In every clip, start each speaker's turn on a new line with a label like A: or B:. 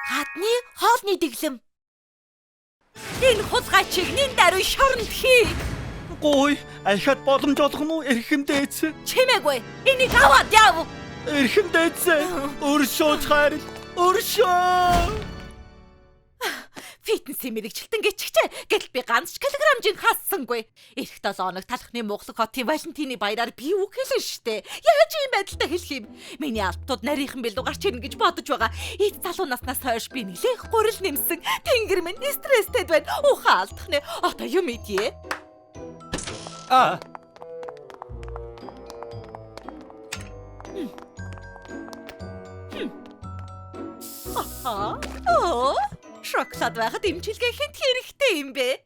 A: Хадны хоолны дэглэм. Энэ хулгай чигний даруй шоронд хий.
B: Гой, ахад боломж олгоно уу эрхэмдээц.
A: Чимээгүй. Энийг аваад яв.
B: Эрхэмдээц. Өршөө цаар. Өршөө.
A: Фитнес мэрэгчлэн гिचгчээ. Гэтэл би ганц ч килограммжийг хассангүй. Ирэх 7 хоног талхны Монголог хотын Валентины баяраар би үг хэлэн штэ. Яаж ийм байдалтай хэлэх юм? Миний алтууд нарийнхан бэлдүү гарч ирнэ гэж бодож байгаа. Эд залуу наснаас хойш би нэлээх гурил нэмсэн. Тэнгэр минь стресстэй байна. Ухаан алдахны. Одоо юм идье. Оо. Шоколад байхад имчилгээ хинт хэрэгтэй юм бэ?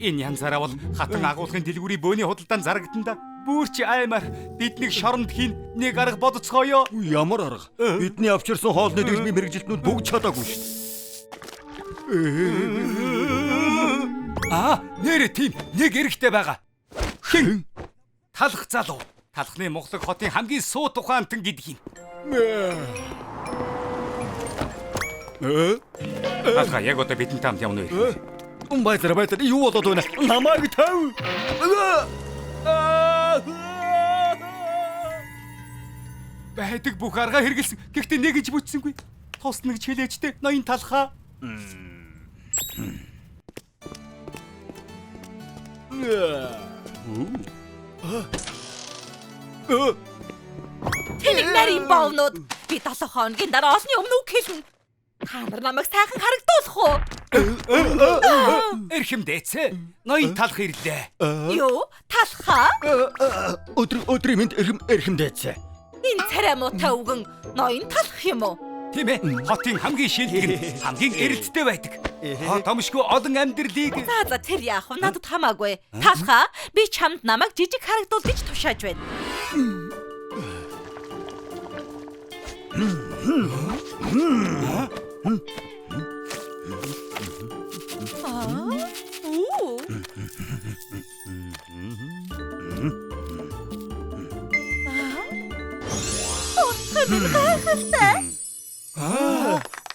C: Энэ янзаараа бол хатан агуулгын дэлгүүрийн бөөний худалдаанд зарагдана да. Бүрч аймаар биднийг шоронд хийн нэг арга бодцгоё.
B: Ямар арга? Бидний авчирсан хоолны дэлбийн мэрэгжилтнүүд бүгд чадаагүй шүү дээ.
C: Нэрэ тийм нэг эрэгтэй байгаа. Хэн? Талах залуу. Талхны Монголог хотын хамгийн суу тухаантан гэдэг юм. Талха яг одоо бидний тамд явна уу?
B: Байдар юу болоод байна? Намайг тав.
C: Байдаг бүх арга хэрэгэлсэн. Гэхдээ нэг гэж бүтсэнгүй. Тус нэг чилээжтэй ноён талхаа.
A: Тэнийг нарийн боовнууд. Би 7 хоногийн дараа олны өмнө үг хэлнэ. Та нар намайг сайхан харагдуулах уу?
C: Эрхэмдээц. Ноён талх ирлээ.
A: Юу? Талхаа?
B: Өдрийн мэнд эрхэмдээц.
A: Энэ царай муутай үгэн ноён талх юм уу?
C: Тийм ээ. Хотын хамгийн шилдэг, хамгийн эрэлттэй байдаг. Хотомшгүй олон амьдралыг.
A: За тэр яах вэ? Надад хамаагүй. Талхаа, би чамд намайг жижиг харагдуул гэж тушааж байна.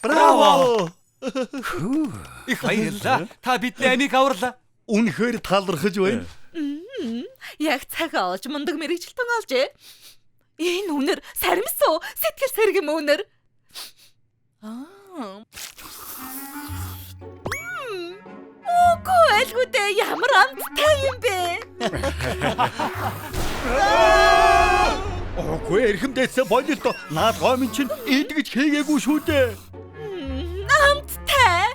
B: Браво!
C: Их баярлалаа. Та бидний амийг аварлаа.
B: Үнэхээр талархаж байна.
A: Яг цагаа олж мундаг мэрэгчлэн олжээ. Энэ үнэр саримсуу, сэтгэл сэргэм үнэр. Үгүй элгүүдээ ямар амттай юм бэ?
B: Окей, эрхэмдээц болилдо. Наад гомын чинь идэгж хийгээгүй шүү дээ.
A: Амттай.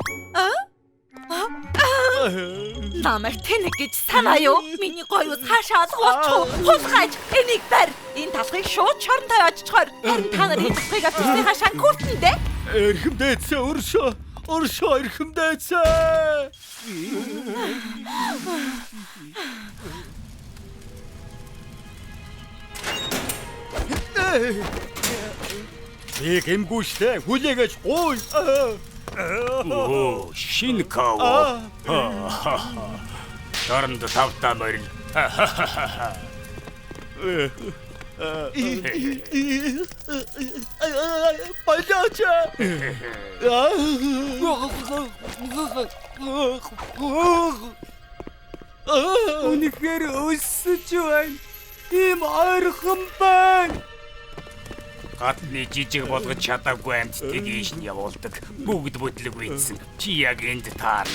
A: Намайг тэнэг гэж санаа юу? Миний гоё ус хаашаа алгуулчих. Хулгайч энийг барь. Энэ талхыг шууд шорон тавиаччихоор. Харин та нар энэ талхыг авчихсныхаа шанхууртандэ.
B: Эрхэмдээц өршөө эрхэмдээц. Тэг эмгүй штэ хүлээгэж гуй.
C: Оо, шинэ кава. Таранд тавтаа морин.
B: Болооч.
C: Үнэхээр өссөж байна. Ийм ойрхон байна. Хатны жижиг болгож чадаагүй амьтдыг ийш нь явуулдаг. Бүгд бүтлэг үйдсэн. Чи яг энд таарна.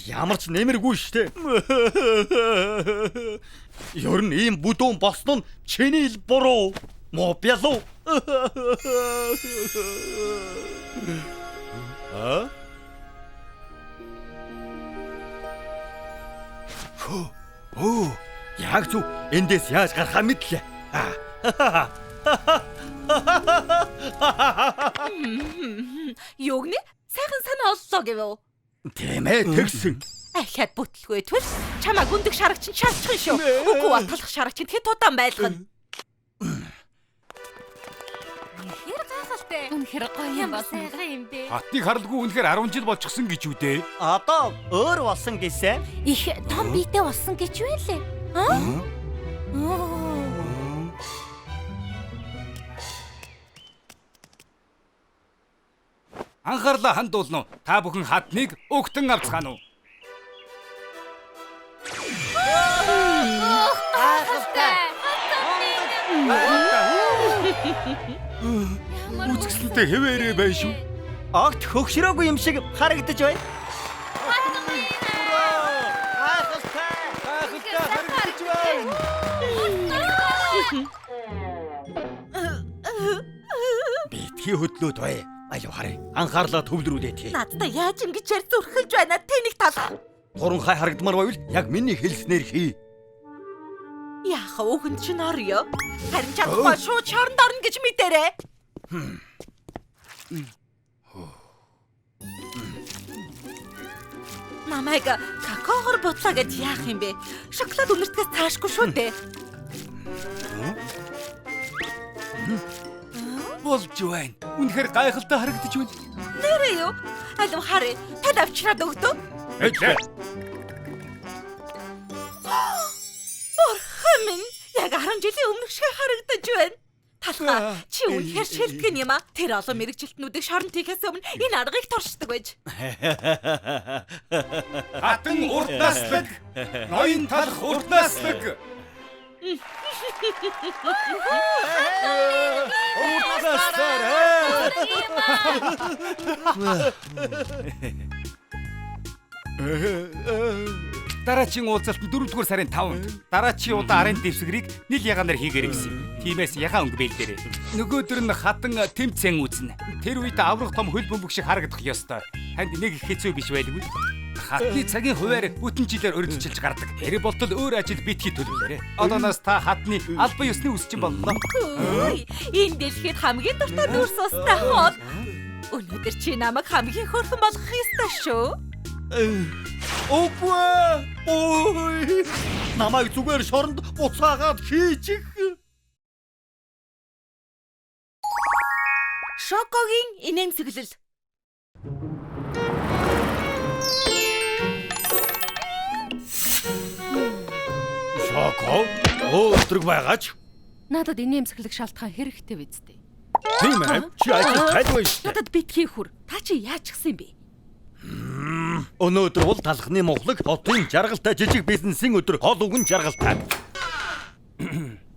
B: Ямар ч нэмэргүй штэ. Ер нь ийм бүдүүн босноо нь чиний л буруу. Моо бялуу. Яг зү эндээс яаж гарахаа мэдлээ.
A: Юугны? Сайхан санаа оллоо гэвөө.
B: Тийм ээ тэгсэн.
A: Ахиад бүтлгүй төс чамаа гүндэг шарагч нь шалчихсан шүү. Үгүй талах шарагч нь хэд удаан байлгана.
D: гайхалтай. Үнэхээр гоё юм болсон. Сайхан юм бэ.
C: Хатныг харалгүй үнэхээр 10 жил болчихсон гэж үү дээ.
B: Одоо өөр болсон гэсэн.
D: Их том биетэй болсон гэж юу лээ?
C: Анхаарлаа хандуулна уу? Та бүхэн хатныг өгтөн авцгаана уу? Үзэсгэлэнтэй хэвээрээ байна шүү.
B: Огт хөгшрөөгүй юм шиг харагдаж байна. Битгий хөдлөөд бай. Аюу харъя. Анхаарлаа төвлөрүүлээ тий.
A: Надтай яаж ингэж ярь зүрхэлж байна? Тэнийг талах.
B: Туранхай харагдмаар байвал яг миний хэлснээр хий.
A: Яах өгөнд чинь орё. Харин чадахгүй шууд шоронд орно гэж мэдэрээ. Намайг какаогоор буцаа гэж яах юм бэ? Шоколад үнэртгээс таашгүй шүү дээ.
C: Болж байна. Үнэхээр гайхалтай харагдаж байна.
A: Нэрээ юу? Алив харъя. Тад авчраад өгдөө.
C: Эцэг.
A: Бурхан минь, яг 10 жилийн өмнөх шиг харагдаж байна. Талхаа, чи үнэхээр шилтгэн юм а. Тэр олон мэрэгчлэтнүүдийг шоронд хийхээс өмнө энэ аргыг торшдог байж.
C: Хатан урт наслаг. Ноён талх урт наслаг. Дараачийн уулзалтанд 4-р сарын 5-нд дараачийн удаа арын дэвсгэрийг нийл ягаанаар хийгэрэй гэсэн. Тиймээс ягаан өнгө бэлдээрэй. Нөгөөдөр нь хатан тэмцэн үзнэ. Тэр үед аврах том хөл бөмбөг шиг харагдах ёстой. Танд нэг их хэцүү биш байлгүй. Хатны цагийн хуваар бүтэн жилээр өргөжчилж гардаг. Тэр болтол өөр ажил битгий төлөвлөрөө. Одооноос та хатны албан ёсны үсчин болно.
A: Хөөе, энэ дэлхийд хамгийн дуртай дүрс устай хоол. Өнөөдөр чи намайг хамгийн хөөрхөн болгох ёстой шүү.
B: Ой! Намайг зүгээр шоронд буцаагаад хийчих.
A: Шокогийн инээмсэглэл.
B: Шоко? Өдрөг байгаач.
D: Надад инээмсэглэх шалтгаан хэрэгтэй биз дээ.
B: Тийм ээ. Чи ажил тайлбар шүү.
D: Надад битгий хүр. Та чи яаж гисэн бэ?
B: Өнөөдөр бол талхны мохлог хотын жаргалтай жижиг бизнесийн өдөр хол үгэн жаргалтай.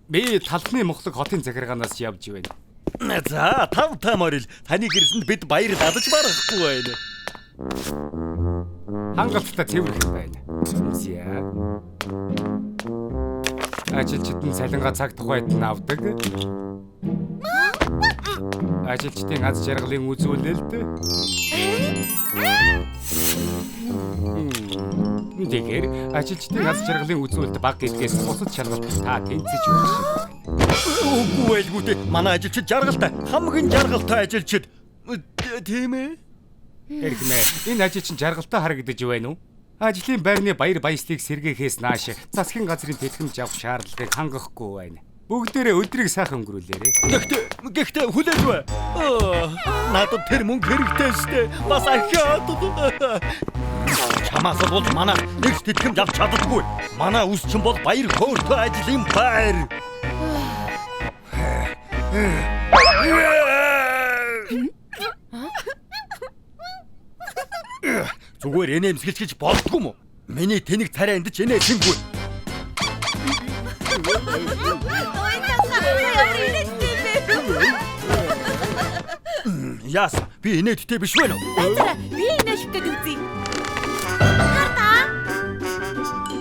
C: Би талхны мохлог хотын захиргаанаас явж байна.
B: За, тав тамаар л таны гэрсэнд бид баяр дадаж барахгүй байна.
C: Хангалттай цэвэрхэн байна. Зүмсээ. Ажилчид нь салингаа цаг тухайд нь авдаг. Ажилчдын аз жаргалын үзүүлэлт. Тэгэхээр ажилчдын аз жаргалын үзүүлэлт баг гэдгээс бусад шалгалт та тэнцэж өгч байна.
B: Үгүй байлгүй дээ. Манай ажилчид жаргалтай. Хамгийн жаргалтай ажилчид. Тийм ээ.
C: Эргэмээ. Энэ ажил чинь жаргалтай харагдаж байна уу? Ажлын байрны баяр баясгалыг сэргээхээс нааш засгийн газрын тэтгэмж авах шаардлагыг хангахгүй байна. Бүгдээрээ өдрийг сайхан өнгөрүүлээрэй.
B: Гэхдээ хүлээж бай. Надад тэр мөнгө хэрэгтэй шттэ. Бас ахиад. Чамаас бол манай нэг тэтгэмж авч чаддаггүй. Манай үс чинь бол баяр хөөртэй ажлын байр. Зүгээр энэмсгэлж гэж болдгүй мө? Миний тэнэг царай эндэж энэсэнгүй. Яс, би инээдтэй биш вэ?
A: Би инээш гэдэг үзье. Хардаа.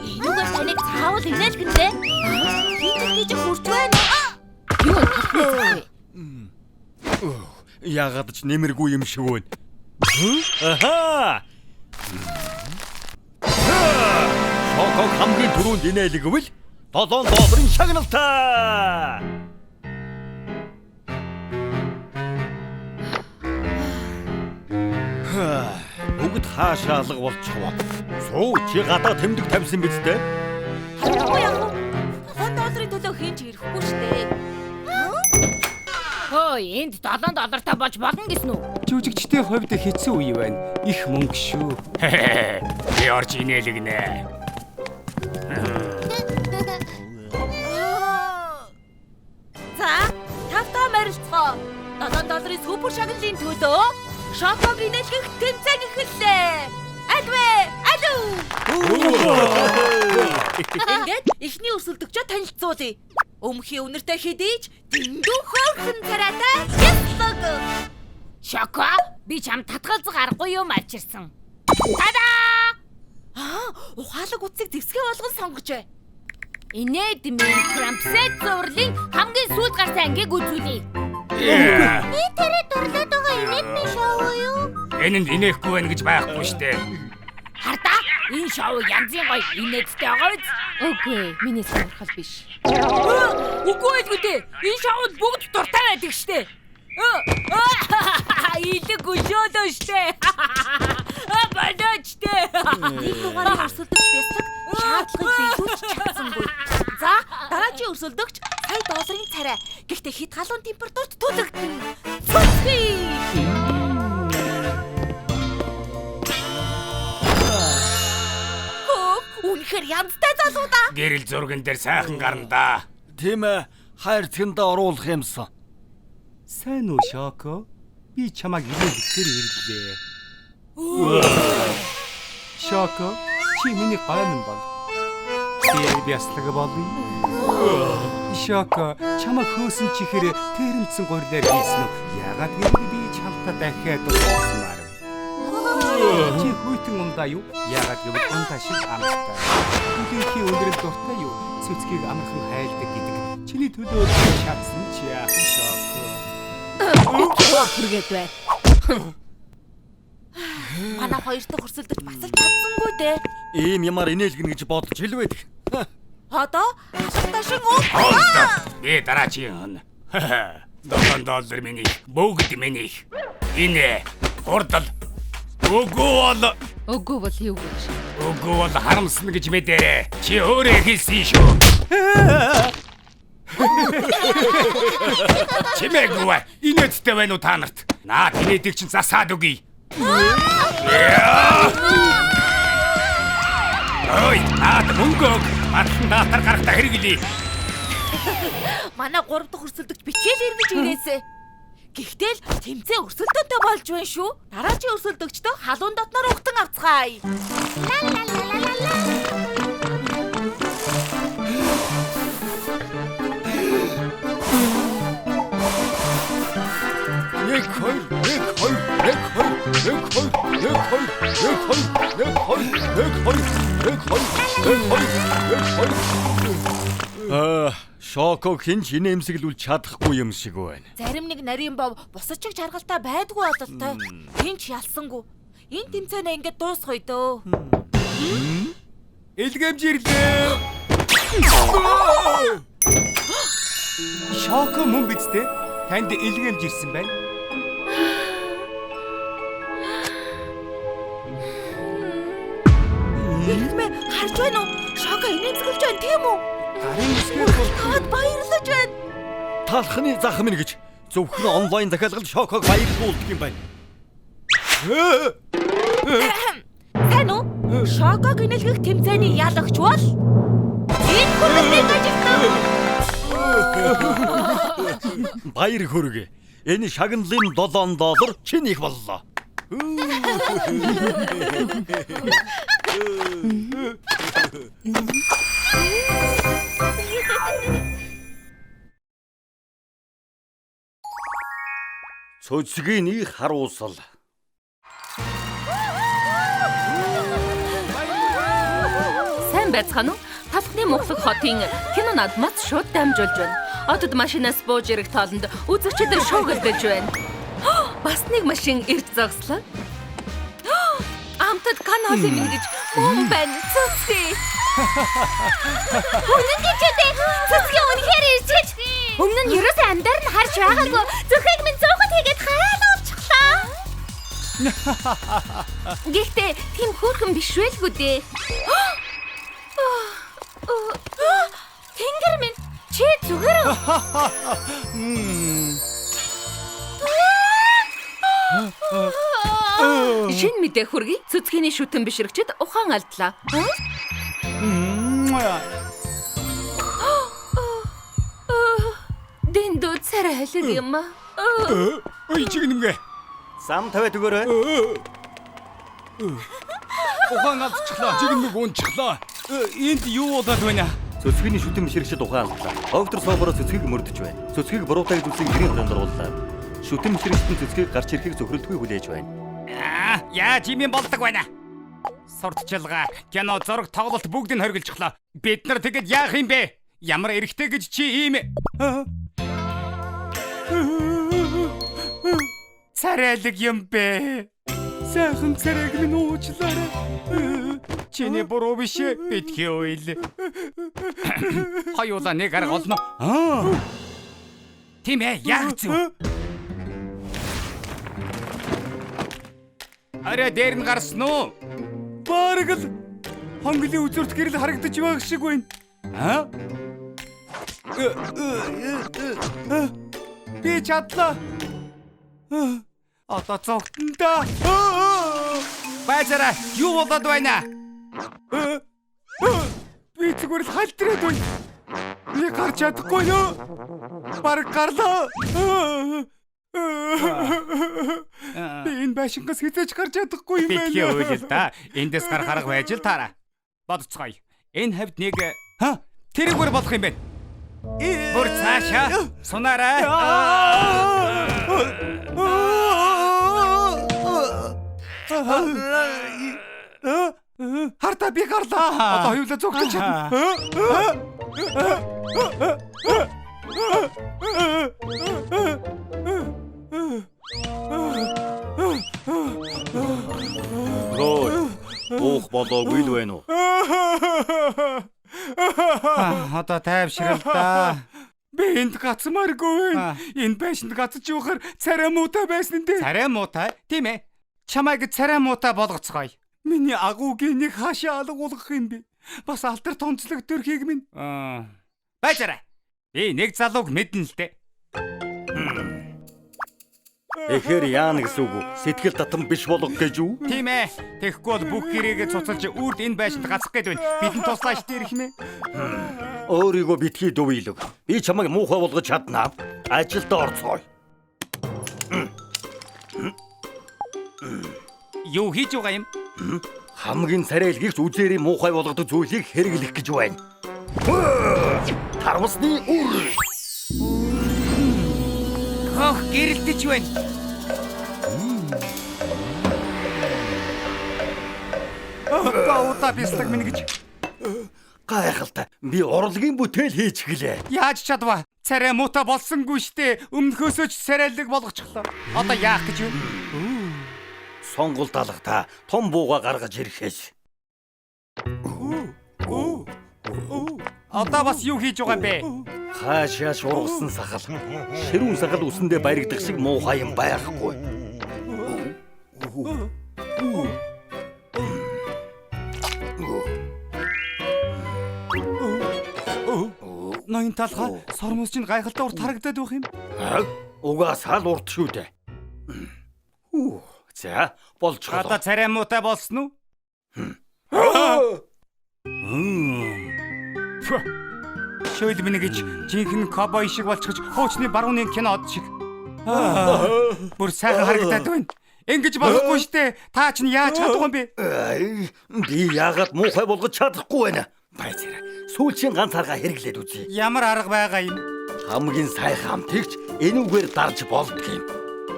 A: Энэгээр таныг цаавал инээлгэндээ. Хийж хурж байна.
D: Юу хэлэх вэ?
B: Яагаад ч нэмэргүй юм шиг байна. Аха! Шоко хамгийн түрүүнд инээлгвэл $7 шагналтай. Бүгд хаашаа алга болчихвоо. Суу чи гадаа тэмдэг тавьсан биз дээ?
A: $1 төлөө хийж ирэхгүй штэ.
D: Хөө, энд $7 болж болно гэсэн үү?
C: Жүжигчдийн хувьд хэцүү үе байна. Их мөнгө шүү. Би орж инээлгэнэ.
A: За, тавтаа марилцгоо. $7 супер шагналын төлөө Шоког инээлгэх тэмцээн эхэллээ. Альвэ, алуу. Ингээд ихний өрсөлдөгчөө танилцуулъя. Өмхий үнэртэй хэдийч дэндүү хөөрхөн царайтай яслаг.
D: Шоко, би чам татгалзах аргагүй юм авчирсан. Тадаа!
A: Ухаалаг утсыг зэвсгээ болгон сонгож бай.
D: Инээд минь Крампсет зурлын хамгийн сүүлд гарсан ангийг үзүүлье.
A: Би тэрэ дурлаад байгаа инээд минь шоу юу?
C: Энэнд инехгүй байна гэж байхгүй штэ.
D: Хардаа, энэ шоу янзын гоё инээдтэй байгаа биз? Үгүй, миний сонирхол биш.
A: Үгүй ээ. Энэ шоуд бүгд дуртай байдаг штэ. Илэг өшөөлөө штэ. Баначтэй. Нэг дугаарыг өрсөлдөгч бяцлаг шаардлагыг биелүүлж чадсангүй. За, дараагийн өрсөлдөгч $100 царай. Гэхдээ хэд халуун температурт түлэгдэн. Цуцгий. Үнэхээр янзтай залуу да.
C: Гэрэл зурган дээр сайхан гарна да.
B: Тийм ээ. Хайр цэндэ оруулах юмсан.
C: Сайн уу Шоко? Би чамайг инээлгэхээр ирлээ. Шоко, чи миний гомн бол. Би яслаг болно. Шоко, чамайг хөөсөн чихэр тэрэмцэн гурилаар хийсэн үү? Яагаад гэвэл би чамтай дахиад уулзмаар. Чи хүйтэн ундаа юу? Яагаад гэвэл ундаа шиг амттай. Үнэнхий өндрөл дуртай юу? Цэцгийг амархан хайлдаг гэдэг. Чиний төлөө чадсан чи яах вэ Шоко?
A: Хүргээд бай. Манай хоёр дахь өрсөлдөж бас л чадсангүй дээ.
B: Ийм ямар инээлгэн гэж бодож хэлвэдэг.
A: Одоо хашигтай шиг уу?
C: Би дараагийн $7 миний бүгд миний. Энэ хурдал
D: Үгүй бол юу гэж?
C: Үгүй бол харамсна гэж мэдээ. Чи өөрөө хэлсэн шүү. Чимээгүй. Инээдтэй байна уу та нарт? Наад инээдэг чинь засаад үгүй. Ой, наад мөнгөг батлан гарахта хэрэглэе.
A: Манай 3 дахь өрсөлдөгч бичээл иргэж ирээсэ. Гэхдээ л тэмцээн өрсөлдөнтэй болж байна шүү. Дараагийн өрсөлдөгчдөө халуун дотноор угтан авцгаая.
B: Шоког хинч инээмсэглүүл чадахгүй юм шиг байна.
A: Зарим нэг нарийн бов бусад чиг жаргалтай байдгүй бололтой. Хинч ялсангүй. Энэ тэмцээнээ ингээд дуусгая дөө.
C: Илгэмжирлээ. Шоко мөн биз дээ? Танд илгэмжирсэн байна.
A: Илгмэ харж байна уу? Шоко инээмсэглэж байна тийм үү?
C: Гарын үсгээр бол
A: Таад баярлаж байна.
B: Талхны зах минь гэж зөвхөн онлайн захиалгал Шоког баярлуулдаг юм байна.
A: Сайн уу? Шоког инээлгэх тэмцээний ялагч бол энэ хүмүүсийн ажилтан.
B: Баяр хүргэ. Энэ шагналын $7 чинийх боллоо. Цөцгийн их харуусал.
D: Сайн байцгаана уу? Талхны Монголог хотын кино надмаас шууд дамжуулж байна. Одод машинаас бууж ирэх тоолонд үзэгчид шуугилдэж байна. Бас нэг машин ирж зогслоо. Амтад каналын минь гэж мөн байна. Цэцгий. Үнэн гэж үү? Цэцгий үнэхээр ирж. Өмнө нь ерөөсөө амдаар нь харж байгаагүй. Зөвхөн минь зөөхөд хийгээд хаалаа авчихлаа. Гэхдээ тийм хөөрхөн биш байлгүй дээ. Тэнгэр минь чи зүгээр үү? Шин мэдээ хүргэе. Цэцгийн шүтэн бишрэгчэд ухаан алдлаа. Дэндүү царай хэлэг юм аа.
C: Ой чигнэмгэ.
B: Зам тавиад өгөөрэй.
C: Ухаан алдчихлаа. Чигнэмэг унчихлаа. Энд юу болоод байна?
B: Цэцгийн шүтэн мишрэгчд ухаан алдлаа. Доктор Соборо цэцгийг мөрдөж байна. Цэцгийг буруутайг зүйлсийн гэрийн хорионд орууллаа. Шүтэн мишрэгчдэн цэцгийг гарч ирэхийг зөвхөрлөдгүй хүлээж байна.
C: Яаж юм болдог байна? Сурталчилгаа, кино, зураг, тоглолт бүгдийг хоригдчихлаа. Бид нар тэгэд яах юм бэ? Ямар эрэхтэй гэж чи ийм царайлаг юм бэ? Сайхан царайг минь уучлаарай. Чиний буруу биш ээ. Битгий уйл. Хоёулаа нэг арга олно. Тийм ээ, яг зөв. Арай дээр нь гарсан уу? Бараг л хонглын үзүүрт гэрэл харагдаж байгаа шиг байна. Би чадлаа. Одоо цогтон да. Базара, юу болоод байна? Би зүгээр л халтраад байна. Би гарч чадахгүй нөө. Бараг гарлаа. Би энэ байшингаас хизээж гарч чадахгүй юм байна. Битгий уйл да. Эндээс гарах арга байж л таараа. Бодцгоё. Энэ хавьд нэг тэрэгвэр болох юм байна. Бүр цаашаа сунаарай. Харта би гарлаа. Одоо хоёулаа зүгтэж чадна.
B: Уух болоогүй л байна уу?
C: Одоо тайвшрал да. Би энд гацмааргүй байна. Энэ байшинд гацж явахаар царай муутай байсан дээ. Царай муутай? Тийм ээ. Чамайг царай муутай болгоцгоё. Миний агуугийн нэг хаашаа алгуулах юм бэ? Бас алтар тонцлог төрхийг минь. Байжаарай. Би нэг залууг мэднэ л дээ.
B: Эхэр яана гэсэн үг үү? Сэтгэл татам биш болох гэж үү?
C: Тийм ээ. Тэгэхгүй бол бүх гэрээгээ цуцалж үрд энэ байшинд гацах гээд байна. Бидэн туслаач дээрх нэ.
B: Өөрийгөө битгий дөвөйлөг. Би чамайг муухай болгож чаднаа. Ажилд орцгоё.
C: Юу хийж байгаа юм?
B: Хамгийн царайлгийгч үзээрээ муухай болгодог зүйлийг хэрэглэх гэж байна. Тарвасны үр.
C: Хох гэрэлтэж байна. Бауда бислэг минь гэж.
B: Гайхалтай. Би урлагийн бүтээл хийж гэлээ.
C: Яаж чадваа? Царай муутай болсонгүй штэ. Өмнөхөөсөө ч царайлаг болгочихлоо. Одоо яах гэж вэ?
B: Сонгол талхтаа том бууга гаргаж ирэхээс.
C: Одоо бас юу хийж байгаа юм бэ?
B: Хаашаа шургасан сахал. Ширүүн сахал үсэндээ баригдах шиг муухай юм байхгүй.
C: Ноён талхаа сормос чинь гайхалтай урт харагдаад байх юм.
B: Угаасаа л урт шүү дээ. За, болж байгаа.
C: Одоо царай муутай болсон уу? Шöyle минь гэж жинхэнэ ковбой шиг болчихж хуучны барууны кинод шиг. Бүр сайхан харагдаад байна. Ингэж болохгүй штэ. Та ч яаж чадах юм бэ?
B: Би яагаад муухай болгож чадахгүй байна? Байцаараа. Сүүлчийн ганц арга хэрэглээд үзье.
C: Ямар арга байгаа юм?
B: Хамгийн сайхан хамтгийгч энүүгээр дарж болдг юм.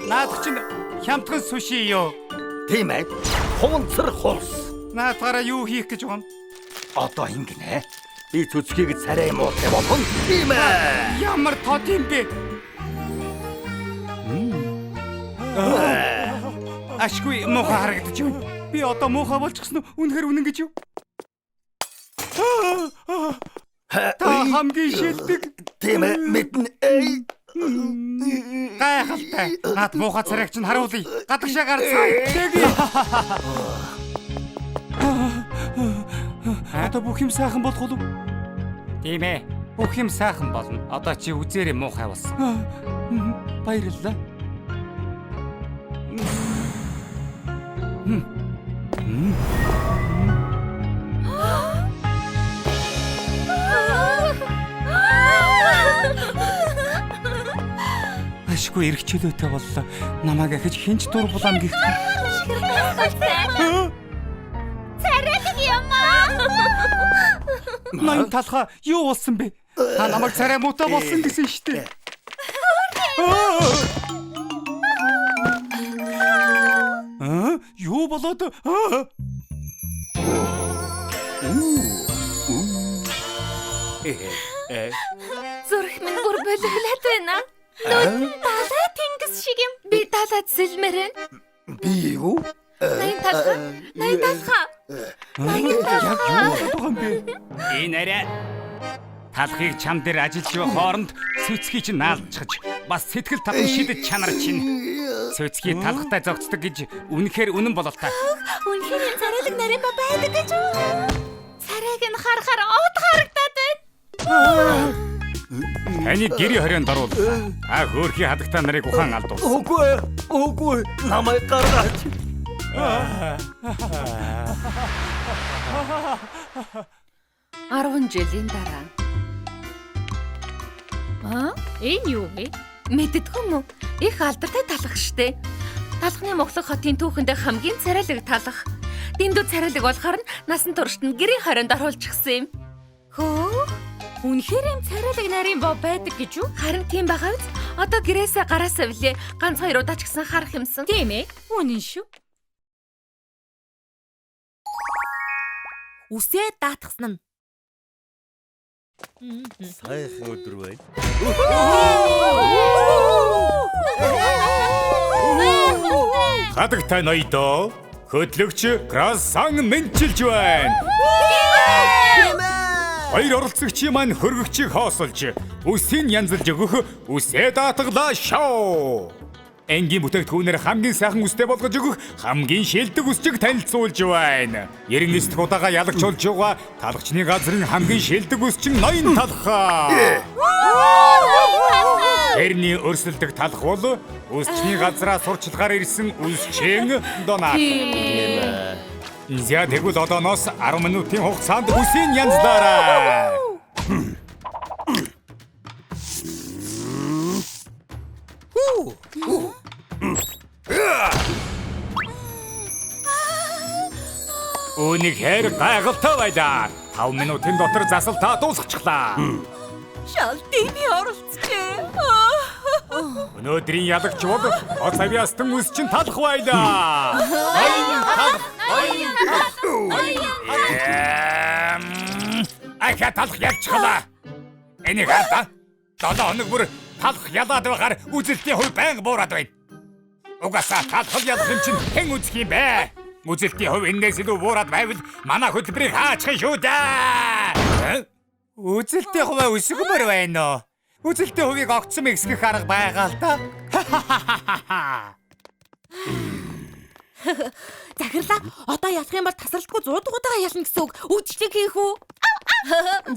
C: Наад чинь хямдхан суши юу?
B: Тийм ээ. Хунцар хулс.
C: Наадаараа юу хийх гэж байгаа юм?
B: Одоо ингэнэ. Би цэцгийг царай муутай болгоно. Тийм ээ.
C: Ямар тод юм бэ? Ашгүй муухай харагдаж байна. Би одоо муухай болчихсон уу? Үнэхээр үнэн гэж юу? Та хамгийн шилдэг.
B: Тийм ээ. Мэднэ.
C: Гайхалтай. Наад муухай царайг чинь харуулъя. Гадагшаа гарцгаая. Тэги. Одоо бүх юм сайхан болох уу? Тийм ээ. Бүх юм сайхан болно. Одоо чи үзээрээ муухай болсон. Баярлалаа. Ашгүй эрх чөлөөтэй боллоо. Намайг ахиж хинч дур булаам гэх.
D: Царайлаг юм аа.
C: Ноён талхаа юу болсон бэ? Та намайг царай муутай болсон гэсэн штэ. Юу болоод?
D: Зүрх минь бүр болиглаад байна. Нүүн далай тэнгис шиг юм. Би далайд сэлмэрэн.
B: Би юу?
D: Ноён талхаа.
C: Яг юу болоод байгаа юм бэ?
E: Энэ арай талхыг чам дээр ажиллаж байгаа хооронд цэцгийг чинь наалдчихж бас сэтгэл татан шидэж чанар чинь цэцгийг талхтай зогцдог гэж үнэхээр үнэн болол та.
D: Үнэхээр энэ царайлаг нарийн ба байдаг гэж үү? Царайг нь харахаар од харагдаад байна.
E: Таны гэрийн хорионд оруул. Та хөөрхий хадагтай нарыг ухаан алдуус.
B: Үгүй. Намайг гаргаач.
D: 10 жилийн дараа. Энэ юу вэ? Мэддэггүй мүү? Их алдартай талх штэ. Талхны Моглог хотын түүхэндээ хамгийн царайлаг талх. Дэндүү царайлаг болохоор нь насан туршид нь гэрийн хорионд оруулчихсан юм. Хөө? Үнэхээр юм царайлаг нарийн боо байдаг гэж үү? Харин тийм байгаа биз? Одоо гэрээсээ гараасаа билээ. Ганц 2 удаа ч гэсэн харах юмсан. Тийм ээ. Үнэн шүү.
A: Үсээ даатгсан нь.
B: Сайхан өдөр байна.
E: Хадагтай ноёдоо хөдлөгч Красан мэнчилж байна. Хоёр оролцогчийн маань хөргөгчийг хоосолж үсийг янзалж өгөх үсээ даатгалаа шоу. Энгийн бүтээгдэхүүнээр хамгийн сайхан үстэй болгож өгөх хамгийн шилдэг үсчийг танилцуулж байна. 99 дахь удаага ялагчулж байгаа талхчны газрын хамгийн шилдэг үсчин ноён талхаа. Тэрний өрсөлдөх талх бол үсчний газраа сурчлагаар ирсэн үсчин Донат. За тэгвэл одооноос 10 минутын хугацаанд үсийн янзлаарай. Үнэхээр гайхалтай байлаа. 5 минутын дотор засалтаа дуусчихлаа.
A: Шалтны оролцжээ.
E: Өнөөдрийн ялагч бол Оцавиастан үсчин талх байлаа. Ахаа талх ялчихлаа. Энийг хаа. 7 хоног бүр талх ялаад байхаар үзэлтийн хувь байнга буураад байна. Угаасаа талх ялах юм чинь хэн үзэх юм бэ? Үзэлтийн хувь энэс илүү буураад байвал манай хөтөлбөрийг хаачих шүү дээ. Үзэлтийн хувь өсгөмөр байна уу? Үзэлтийн хувийг огцом ихсгэх арга байгаа л да.
A: Захирлаа. Одоо ялах юм бол тасралтгүй 100 дугуйгаа ялна гэсэн үг. Үдшиг хийх үү?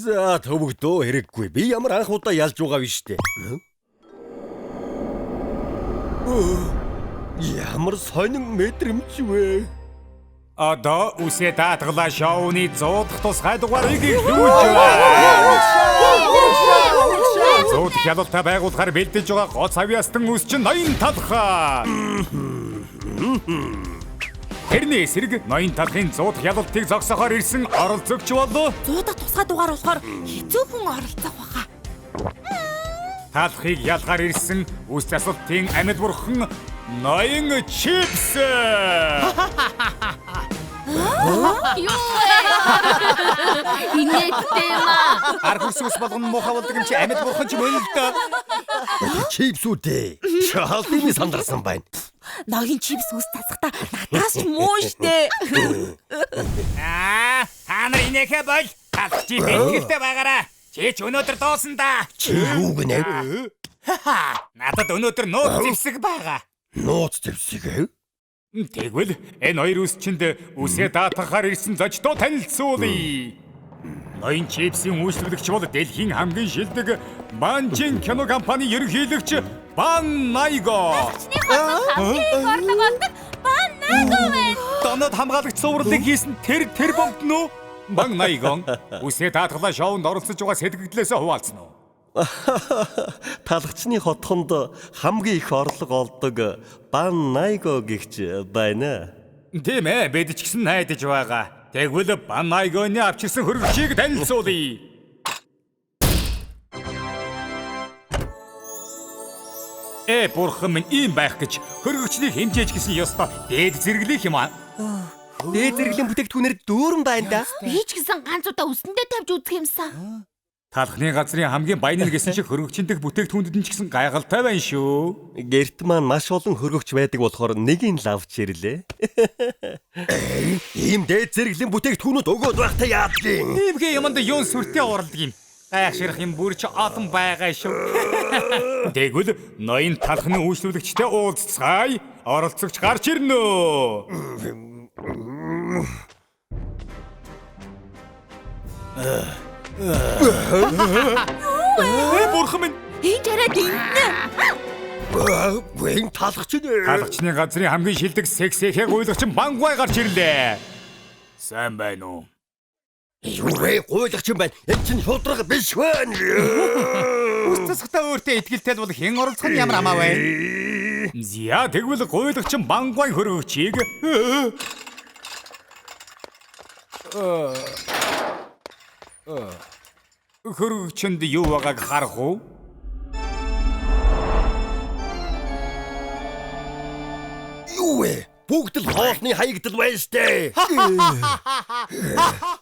B: За төвөгдөө хэрэггүй. Би ямар анх удаа ялж байгаа биш үү? Ямар сонин мэдрэмж вэ?
E: Одоо үсээ даатгалаа шоуны 100 дахь тусгай дугаарыг эхлүүлж байна. 100 дахь ялалтаа байгуулахаар бэлдэж байгаа гоц авьяастан үсчин ноён талхаа. Тэрний эсрэг ноён талхын 100 дахь ялалтыг зогсоохоор ирсэн оролцогч болов.
A: 100 дахь тусгай дугаар болохоор хэцүү хүн оролцох баха.
E: Талхыг ялгаар ирсэн үс засалтын амьд бурхан ноён чипс.
D: Инээдтэй юм аа.
E: Аргус ус болгон муухай болдог юм чи амьд бурхан ч мөн л доо.
B: Чипсүүдээ. Шаалтны сандарсан байна.
A: Ноён чипс үс тасахта надаас ч муу штэ.
E: Та нар инээхэ бол талхчи бэлгэлтэй байгаараа. Чи ч өнөөдөр доосон да.
B: Чи юу гэнэ?
E: Надад өнөөдөр нууц зэвсэг байгаа.
B: Нууц зэвсэг.
E: Тэгвэл энэ хоёр үсчинд үсээ даатгахаар ирсэн зочдоо танилцуулъя. Ноён чипсийн үйлчлэгч бол дэлхийн хамгийн шилдэг Банжин кино компани ерөнхийлөгч Бан Найго.
D: Хамгийн орлого олдог Бан Найго байна.
E: Онод хамгаалагч сувралыг хийсэн тэр бомбд нөө Бан Найгон үсээ даатгалаа шоунд оролцож байгаа сэтгэгдлээсээ хуваалцсан уу?
B: Талхчны хотхонд хамгийн их орлого олдог Бан Найго гэгч байна.
E: Тийм ээ, бид ч гэсэн найдаж байгаа. Тэгвэл Бан Найгоны авчирсан хөргөчийг танилцуулъя. Бурхан минь ийм байх гэж хөргөчнийг хэмжээж гисэн ёстой дээд зэрэглэх юм аа.
B: Дээд зэрэглэлийн бүтээгдэхүүнээр дүүрэн байна да.
D: Би ч гэсэн ганц удаа үсэндээ тавьж үзэх юмсан.
E: Талхны газрын хамгийн баян гэсэн шиг хөргөчийн дэх бүтээгдэхүүнүүд нь ч гэсэн гайхалтай байна шүү.
B: Гэрт маань маш олон хөргөгч байдаг болохоор нэгийг лавч ирлээ. Ийм дээд зэрэглэлийн бүтээгдэхүүнүүд өгөөд байхдаа яадлын.
E: Иймгээ юмд юун сүртэй уралдаг юм. Гайхширх юм бүр ч олон байгаа шүү. Тэгвэл ноён талхны үйлчлүүлэгчтэй уулзцгаая. Оролцогч гарч ирнэ. Бурхан минь
A: Энд хараад иннэ.
B: Вэн талхч нэ.
E: Талхчны газрын хамгийн шилдэг сексэхэг гуйлагч Бангвай гарч ирлээ. Сайн байна уу?
B: Юу вэ гуйлагч юм байна. Энэ чинь шудраг биш вэ?
E: Үстсэхтэй өөртөө итгэлтэй бол хэн оролцох нь ямар амаа вэ? Зя тэгвэл гуйлагч Бангвай хөргөгчийг хөргөгчөнд юу байгааг харах уу?
B: Юу вэ? Бүгд л хоолны хаягдал байна штэ.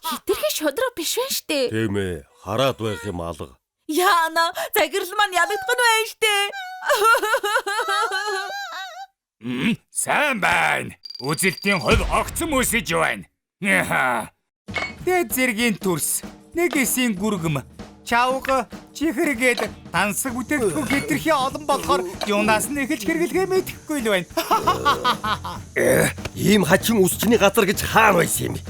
D: Хитрхи шудраг биш вэ штэ.
B: Тийм ээ. Хараад байх юм алга.
A: Яана, загирл маань ялагдах нь байна штэ.
E: Сайн байна. Үзэлтийн хувь огцом үсэж байна. Дээд зэргийн төрс, нэг эсийн гүргэм, чавга, чихэргээд тансаг бүтээгдэхүүн хэтэрхий олон болохоор юунаас нь эхэлж хэрэглэгээ мэдэхгүй л байна.
B: Ийм хачин үсчний газар гэж хаана байсан юм бэ?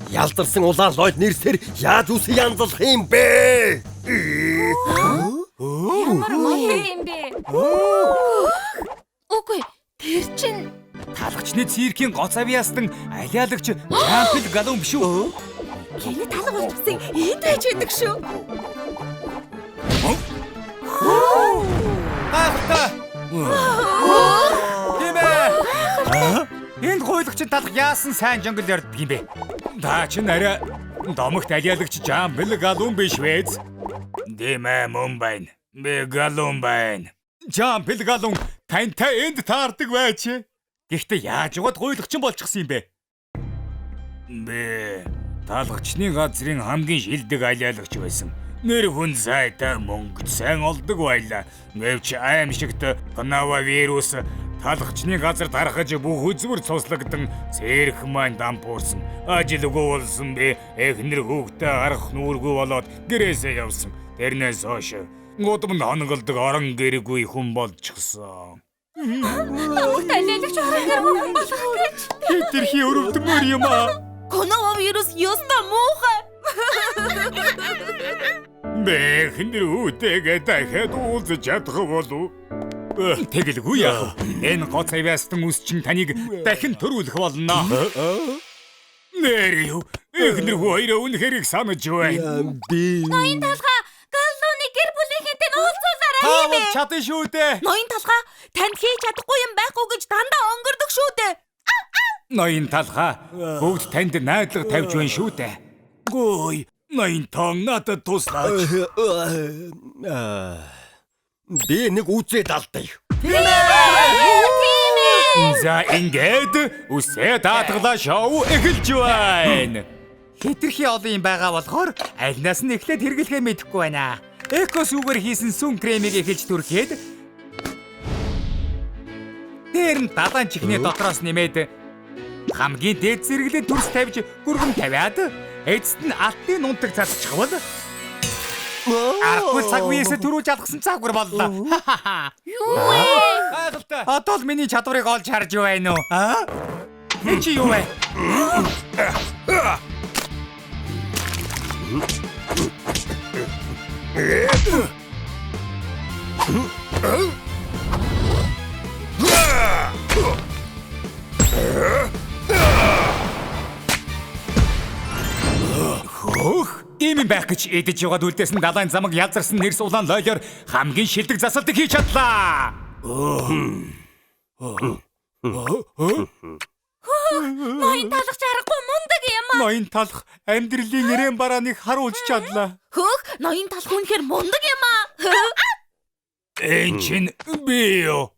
B: Ялдарсан улаан лойд нэрсээр яаж үс янзлах юм бэ?
D: Ямар маяг юм бэ? Үгүй, тэр чинь
E: Талхчны циркийн гоц авьяастан алиалагч Жампл Галун биш үү?
A: Гинэ талга болчихсон. Энд байж байдаг шүү.
E: Гайхалтай. Энд гуйлагч талх яасан сайн жангал ярддаг юм бэ? Та ч арай домогт алиалагч Жампл Галун биш вэз? Дэмэ мөн байна. Би Галун байна. Жампл Галун тантай энд таардаг байж. Гэхдээ яаж яваад гуйлагч болчихсон юм бэ? Би талхчны газрын хамгийн шилдэг алиалагч байсан. Нэр хүн сайтай мөнгө сайн олдог байлаа. Гэвч аимшигт Канава вирус талхчны газар тархаж бүх үзмэр цуслагдсан цэрх маань дампуурсан. Ажилгүй болсон би эхнэр хүүхдээ гарах нүргүй болоод гэрээсээ явсан. Тэрнээс хойш гудамд хонголдог орон гэргүй хүн болчихсон.
D: талиалагч орогоор хүн болох гэж.
E: Хитрхи өрөвдмөр юм аа.
A: Коронавирус ёстой муухай.
E: Бэхнэр үүтэйгээ дахиад уулзаж чадах болов. Тэгэлгүй яах вэ? Энэ гоц авьяастан үсчин таныг дахин төрүүлэх болно. Нэр юу? Эхнэр хоёроо үнэхээр их санаж байна.
B: Би
D: Ноён талхаа Галлууны гэр бүлийнхэнтэй уулзуулаарай
E: Та
D: хэмээн.
E: бол чадсан шүү дээ.
A: Ноён талхаа танд хийж чадахгүй юм байхгүй гэж дандаа онгордог шүү дээ.
E: Ноён талхаа бүгд танд найдлага тавьж байна шүү дээ. Гой, ноён тон надад туслаач.
B: би нэг үзээд алдаа.
E: За ингээд үсээ даатгалаа шоу эхэлж байна. Хитрхи олон юм байгаа болохоор альнаас нь эхлээд хэрэглэхээ мэдэхгүй байна. Экосүүгээр хийсэн сүн кремийг эхэлж түрхээд дээр нь далайн чихний дотроос нэмээд хамгийн дээд зэрэглээ төрс тавьж гүргэн тавиад эцэст нь алтын нунтаг цацчихвал аргагүй цаг үеэсээ төрүүлж алгасан цагвар боллоо.
D: Юу вэ?
E: Гайхалтай. Одоо л миний чадварыг олж харж байна уу? Энэ чи юу вэ? ийм юм байх гэж эдэж яваад үлдээсэн далайн замаг язарсан нэр сулаан лойлоор хамгийн шилдэг засалтыг хийж чадлаа.
D: Ноён талах чаргагүй мундаг юм аа.
C: Ноён талах амьдралын эрээн барааныг харуулж чадлаа.
A: Хөөх, ноён талах үнэхээр мундаг юм аа.
E: Энд чинь би юу?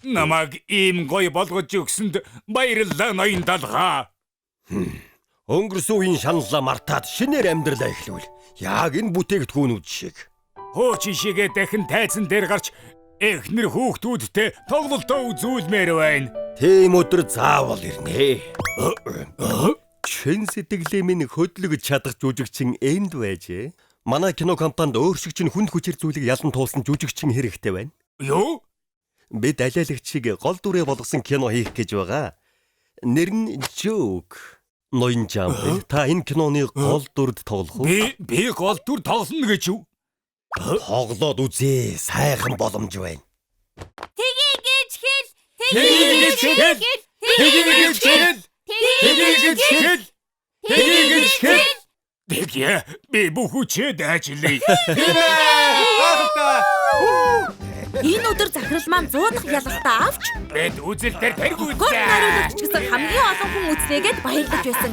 E: Намайг ийм гоё болгож өгсөнд баярлалаа ноён талхаа.
B: Өнгөрсөн үеийн шаналлаа мартаад шинээр амьдралаа эхлүүл. Яг энэ бүтээгдэхүүнүүд шиг.
E: Хуучин шигээ дахин тайзан дээр гарч эхнэр хүүхдүүдтэй тоглолтоо үзүүлмээр байна.
B: Тийм өдөр заавал ирнэ. Чин сэтгэлээ минь хөдлөж чадах жүжигчин энд байжээ. Манай кино компанид өөр шиг чинь хүнд хүчээр зүйлийг ялан туулсан жүжигчин хэрэгтэй байна.
E: Юу?
B: Бид алиалагчийг гол дүрээ болгосон кино хийх гэж байгаа. Нэр нь Joke. Ноён Жамп. Та энэ киноны гол дүрд тоглох уу?
E: Би гол дүр тоглоно гэж юу?
B: Тоглоод үзээ. Сайхан боломж байна.
D: Тэгийгэж хэл.
E: Тэгийгэж хэл. Тэгийгэж хэл. Тэгийгэж хэл. Тэгийгэж хэл. Тэгье би бүхүчээд ажиллая.
A: Энэ өдөр захирал маань 100 дахь ялалтаа авч
E: Бид үзэлтээр тэргүү
A: гол нариулагч гэсэн хамгийн олон хүн үзлээгээд баярлаж байсан.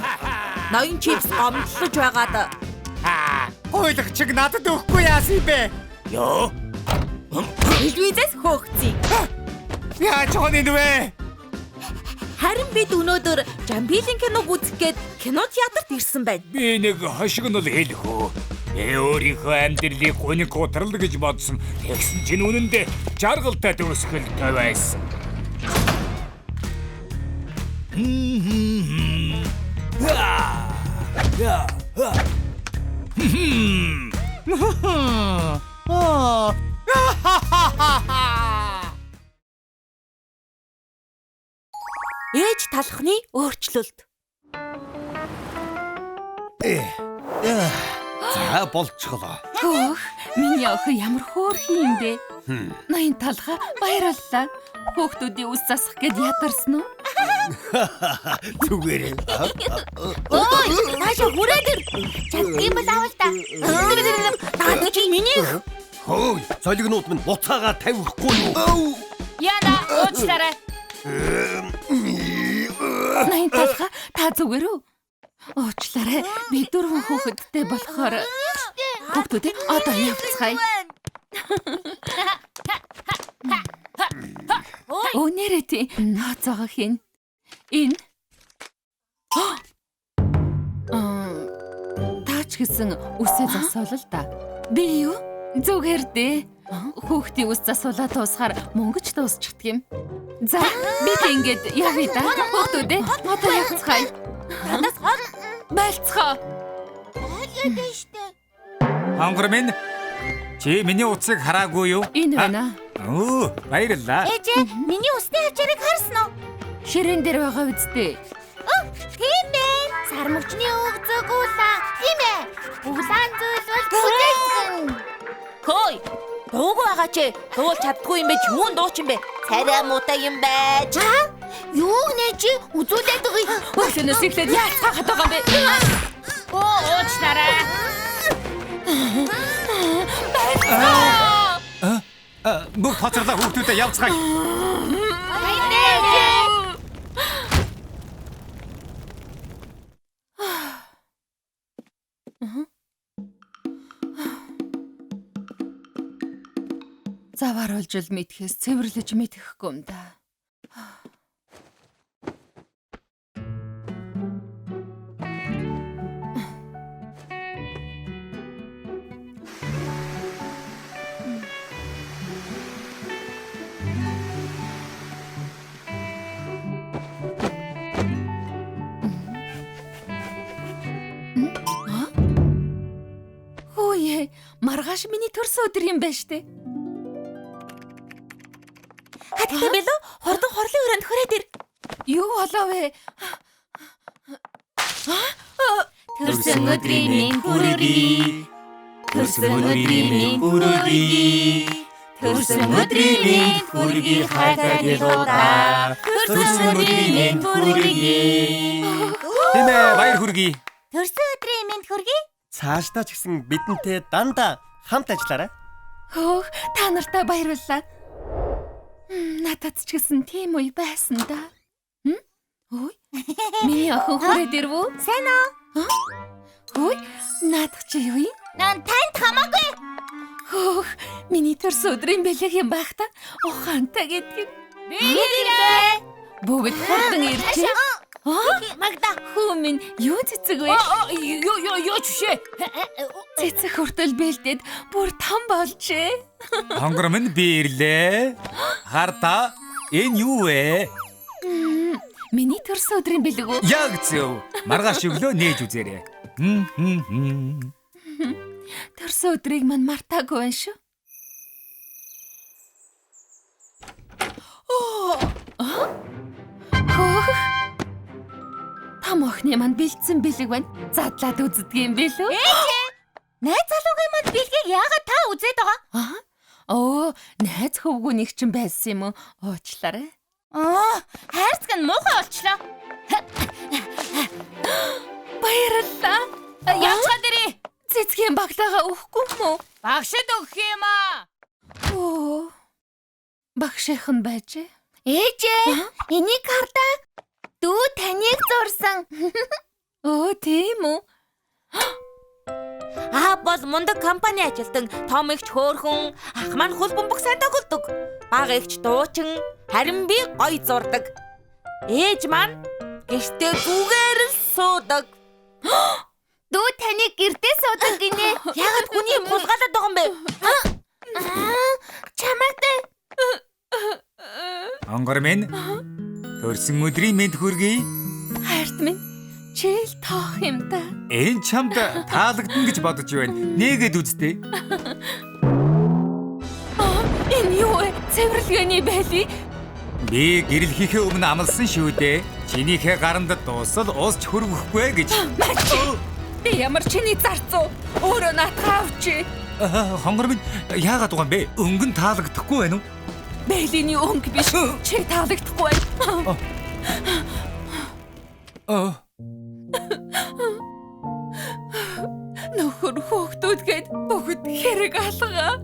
A: Ноён чипс гомдлож байгаад
C: Гуйлагчиг надад өгөхгүй яасан бэ?
E: Юу?
A: телевизээс хөөгцгийг.
C: Яаж хонь вэ?
A: Харин бид өнөөдөр Жамбилийн киног үзэх гээд кино театрт ирсэн байна.
E: Би нэг хошигнол хэлэх үү. Өөрийнхөө амьдралыг гуниг гутрал гэж бодсон. Тэгсэн чинь үнэндээ жаргалтай төгсгөлтэй байсан.
A: Ээж талхны өөрчлөлт.
B: За болчихлоо.
D: Хөөх, миний охин ямар хөөрхөн юм бэ? Ноён талхаа баярлалаа. Хүүхдүүдийн үс засах гээд ядарсан уу?
B: Зүгээр.
A: Ой, наашаа хүрээд ир. Чаддсан бол авал та. Наад чи миний
B: Хөөе, золигнууд минь буцаагаа тавихгүй юу?
D: Яна, уучлаарай. Ноён талхаа та зүгээр үү? Уучлаарай. Би 4 хүүхэдтэй болохоор хүүхдүүдээ одоо явцгаая. Өнөөдөр тий тооцоогоо хийн. Энэ таач гэсэн үсээ засвал л да. Би юу? Зүгээр дээ. Хүүхдийн үс засвалаа туусгаар мөнгө ч дуусчихдаг юм. За, бид ингэж явъя да. Хүүхдүүдээ одоо явцгаая.
A: надаас гол
D: Байлцгаа.
A: ядаа штэ.
E: Хонгор минь чи миний утсыг хараагүй юу?
D: Энэ байна.
E: Оо, баярлалаа.
A: Ээжээ, миний усны хавчарыг харсан уу?
D: Ширээн дээр байгаа үсттэй.
A: Тийм ээ. Сар мөчний өгзөг улаан. Тийм ээ. Улаан зүйл бол бүтээгдэхүүн. Хөөе. Дууг байгаа чи. Дуулж чаддгүй юм бэ? Юун дууч юм бэ? Царай муутай юм байж. Юу нэ чи? Үзүүлээд байгаа.
D: Өглөөнөөс эхлээд яалцгаахад байгаа юм бэ? Уучлаарай.
E: Бүх хоцорлоо хүүхдүүдэд явцгаая.
D: Завар олжил мэдхээс цэвэрлэж мэдхэхгүй юм да. Хөөе, маргааш миний төрсөн өдөр юм байна штэ.
A: Хаттай бэлөө? Хордон хорлын өрөөнд хүрээд ир.
D: Юу болов вэ?
A: Төрсөн өдрийн минь хүргэе. Төрсөн өдрийн минь хүргэе. Төрсөн өдрийн минь хүргэе хатагилуудаа. Төрсөн өдрийн минь хүргэе.
E: Тийм ээ, баяр хүргэе.
A: Төрсөн өдрийн минь хүргэе.
B: Цаашдаа ч гэсэн бидэнтэй дандаа хамт ажиллаарай.
D: Хөөх, та нартай баярлалаа. Надад ч гэсэн тийм үе байсан да. Ой. Миний охин хүрээд ирв үү?
F: Сайн уу?
D: Ой, наадах чи юу юм?
F: Нан танд хамаагүй.
D: Хөөх, миний төрс өдрийн бэлэг юм байх та. Ухаантай гэдэг.
F: Би ирээ.
D: Бүгд хурдан ирчээ.
F: Магда.
D: Хүү минь юу цэцэг вэ?
F: Юу чишээ.
D: Цэцэг хүртэл бэлдээд бүр том болжээ.
E: Хонгор минь би ирлээ. Харта энэ юу вэ?
D: Миний төрс өдрийн бэлэг үү?
E: Яг зөв. Маргааш өглөө нээж үзээрэй.
D: Төрс өдрийг мань мартаагүй байна шүү. Том охины мань бэлдсэн бэлэг байна. Задлаад үздэг юм бэлүү?
F: Найз залуугийн манд бэлгийг яагаад та үзээд байгаа?
D: Оо, найз хөвгүүнийг чинь байсан юм уу? Уучлаарай.
F: Хайрцаг нь муухай болчлоо.
D: Баярлалаа.
F: Явцгаа дэрээ.
D: Цэцгийн баглаагаа өгөхгүй мүү?
F: Багшид өгөх юм аа.
D: Оо. Багшийнх нь байжээ.
F: Ээжээ, энийг хардаа. Дүү таныг зурсан.
D: Оо, тийм үү?
A: Бол мундаг компани ажилтан том ихч хөөрхөн, ах маань хөл бөмбөг сайн тоглодог. Бага ихч дуучин, харин би гоё зурдаг. Ээж маань гэртээ гүгээр л суудаг.
F: Дүү таныг гэртээ суудаг гинэ.
A: Яагаад хүний юм булгаалаад байгаа юм бэ?
F: Чамаатай.
E: Хонгор минь төрсөн өдрийн мэнд хүргэе.
D: Хайрт минь чийл тоох юм да.
E: Энэ чамд таалагдана гэж бодож байна. Нээгээд үзтээ.
D: Энэ юу вэ? Цэвэрлэгээний байли?
E: Би гэрэл хийхээ өмнө амласан шүү дээ. Чинийхээ гаранд дуусал усч хөрвөхгүй гэж.
D: Би ямар чиний зарцуу? Өөрөө наатах авчи.
E: Хонгор минь яагаад байгаа юм бэ? Өнгөн таалагдахгүй байна уу?
D: Бэлиний өнгө биш. Чи таалагдахгүй байна. Нөхөр хөөхтүүд гээд бүгд хэрэг алгаа.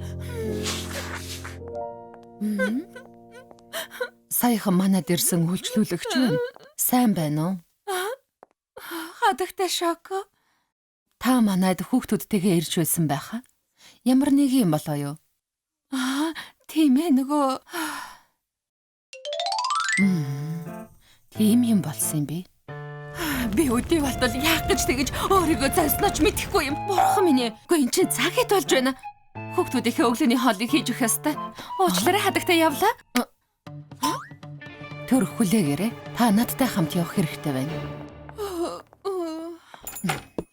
D: Саяхан манад ирсэн үйлчлүүлэгч байна. Сайн байна уу? Хадагтай шоко. Та манад хүүхдүүдтэйгээ ирж байсан байхаа. Ямар нэг юм болоо юу? Тийм ээ нөгөө. Тийм юм болсон юм бэ? Би өдий болтол яах гэж тэгэж өөрийгөө зайснаач мэдэхгүй юм. Бурхан минь ээ. Гэхдээ эн чинь цаг хэд болж байна. Хүүхдүүдийнхээ өглөөний хоолыг хийж өгөх ёстой. Уучлаарай хадагтай явлаа. Төр хүлээгээрэй. Та надтай хамт явах хэрэгтэй байна.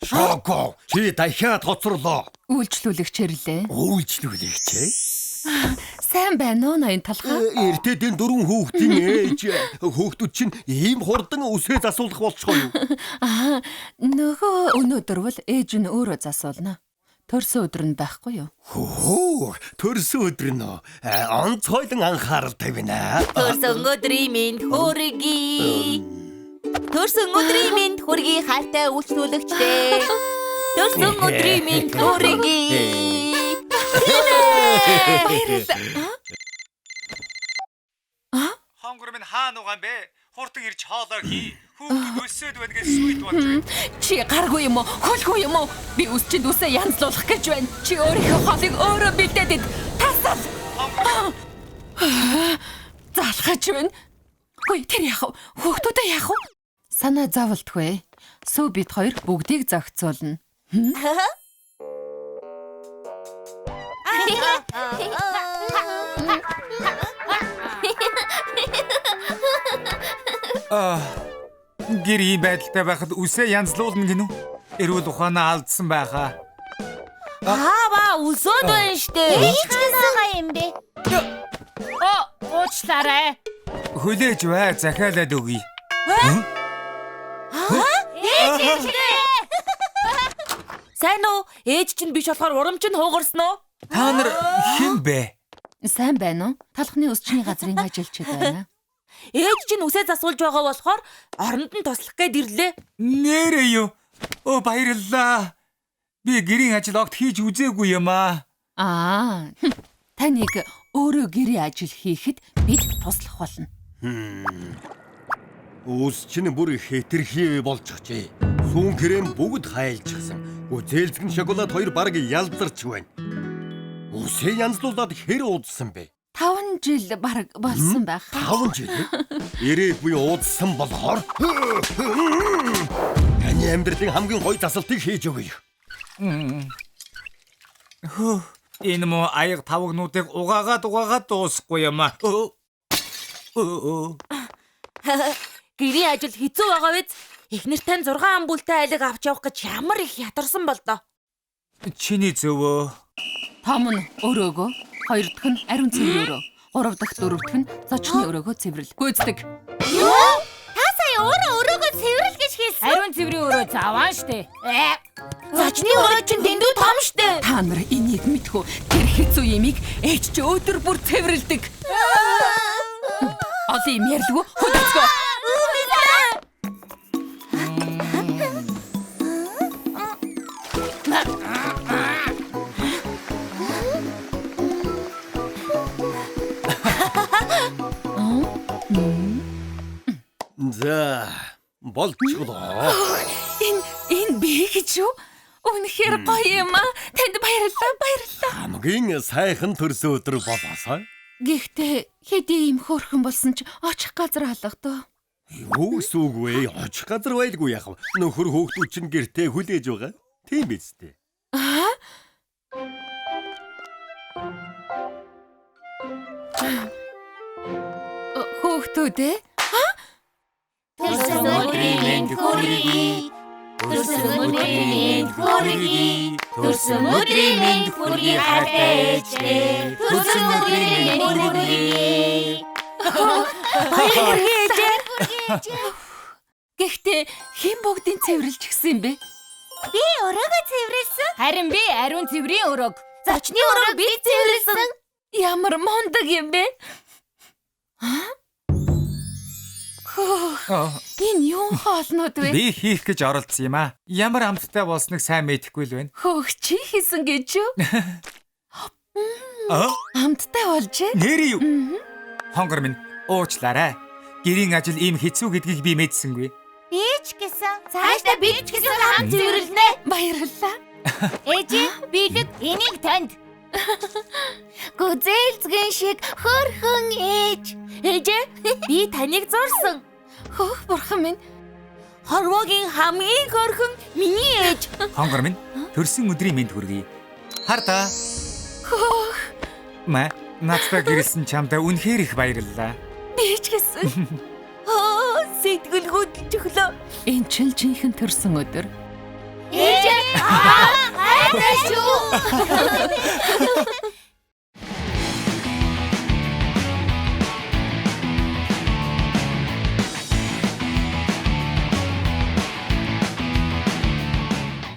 B: Шоко, чи дахиад хоцорлоо.
D: Үйлчлүүлэгч ирлээ.
B: Үйлчлүүлэгч ээ?
D: Сайн байна уу ноён талхаа?
B: Эртэдэн 4 хүүхдийн ээж. Хүүхдүүд чинь ийм хурдан үсээ засуулах болчихоо юу?
D: Нөгөө өнөөдөр бол ээж нь өөрөө засуулна. Төрсөн өдөр нь байхгүй юу?
B: Хөө, төрсөн өдөр нь онцгойлон анхаарал тавина.
A: Төрсөн өдрийн минь хүргэе. Төрсөн өдрийн минь хүргэе хайртай үйлчлүүлэгчтэй. Төрсөн өдрийн минь хүргэе.
E: Хонгор минь хаана угаан бэ? Хурдан ирж хоолоо хий. Хүүхдүүд өсөөд байна гэж сүйд болж байна.
D: Чи гаргүй юм уу? Хөлгүй юм уу? Би үсчинд үсээ янзлуулах гэж байна. Чи өөрийнхөө хоолыг өөрөө бэлдээд ид. Тасал. Залхаж байна. Хөөе, тэр яах вэ? Хүүхдүүдээ яах вэ? Санаа зовлтгүй. Сүү бид хоёр бүгдийг зохицуулна.
E: Гэр ийм байдалтай байхад үсээ янзлуулна гинү. Эрүүл ухаанаа алдсан байхаа.
A: Өсөөд байна штэ.
F: Хийж байгаа юм бэ?
D: Уучлаарай.
E: Хүлээж бай, захиалаад өгье.
A: Сайн уу? Ээж чинь биш болохоор урамч нь хуугарсан уу?
E: Та нар хэн бэ?
D: Сайн байна уу? Талхны өсчний газрын ажилчид байна.
A: Ээж чинь үсээ засуулж байгаа болохоор оронд нь туслах гээд ирлээ.
E: Нэрээ юу? Баярлалаа. Би гэрийн ажил огт хийж үзээгүй юм аа.
D: Таныг өөрөө гэрээ ажил хийхэд бид туслах болно.
B: Ус чинь бүр хэтэрхий болчихжээ. Сүүн крэм бүгд хайлчихсан. Зээлзгэн шоколад хоёр бараг ялдарч байна. Усээ янзлуулаад хэр удсан бэ?
D: 5 жил бараг болсон байх.
B: 5 жил? Ирээгүй удсан болохоор таны амьдралын хамгийн гоё тасалтыг хийж өгье.
E: Энэ муу аяг тавгнуудыг угаагаад дуусахгүй юм аа.
A: Гэрийн ажил хэцүү байгаа биз? Эхнэр тань 6 амбултай айлыг авч явах гэж ямар их ятарсан бол доо.
E: Чиний зөвөө.
D: Том нь өрөөгөө, хоёр дахь нь ариун цэвэр өрөө, гурав дахь дөрөв дахь нь зочны өрөөгөө цэвэрлэл гүйцэтгэг.
F: Юу? Та сая өөрөө өрөөгөө цэвэрлэл гэж хэлсэн.
D: Ариун цэврийн өрөө заваан штэ.
A: Зочны өрөө чинь дэндүү том штэ.
D: Та нар энийг мэдхүү. Тэр хэцүү ямиг ээж чи өдөр бүр цэвэрлдэг. Олон юм ярьлгүй хөдөлгөө.
B: За, болчихлоо.
D: Энэ би гэж юу? Үнэхээр гоё юм аа. Танд баярлалаа.
B: Хамгийн сайхан төрсөн өдөр болоосай.
D: Гэхдээ хэдий юм хөөрхөн болсон ч очих газар алгадаа.
B: Юу гэсэн үг вэ? Очих газар байлгүй яах вэ? Нөхөр хүүхдүүд чинь гэртээ хүлээж байгаа. Тийм биз дээ.
D: Хүүхдүүд ээ?
F: Төрсөн өдрийн мэнд хүргэе. Төрсөн өдрийн мэнд хүргэе. Төрсөн өдрийн мэнд хүргэе хатээч. Төрсөн өдрийн мэнд хүргэе.
D: Гэхдээ хэн бүгдийг цэвэрлж гисэн юм бэ?
F: Би өрөөгөө цэвэрлсэн.
D: Харин би ариун цэврийн өрөөг.
F: Зочны өрөөг би цэвэрлсэн.
D: Ямар мундаг юм бэ? Энэ юу хоолнууд вэ?
E: Би хийх гэж оролдсон юм аа. Ямар амттай болсныг сайн мэдэхгүй л байна.
D: Хөөх чи хийсэн гэж юу? Амттай болжээ.
E: Нэр юу? Хонгор минь уучлаарай. Гэрийн ажил ийм хэцүү гэдгийг би мэдсэнгүй.
F: Би ч гэсэн. Цаашдаа би ч гэсэн хамт цэвэрлэнэ.
D: Баярлалаа.
F: Ээж, билэг энийг танд. Гүзээлзгэн шиг хөрхөн ээж.
A: Ээж, би таныг зурсан.
D: Хөөх бурхан минь.
A: Хорвоогийн хамгийн хөрхөн миний ээж.
E: Хонгор минь төрсөн өдрийн мэнд хүргэе. Хардаа.
D: Хөөх.
E: Надтай гэрэлсэн чамдаа үнэхээр их баярлалаа.
D: Би ч гэсэн.
A: Сэтгэл хөдлөж өглөө.
D: Энэ чинь жинхэнэ төрсөн өдөр.
F: Ээж, хайртай шүү.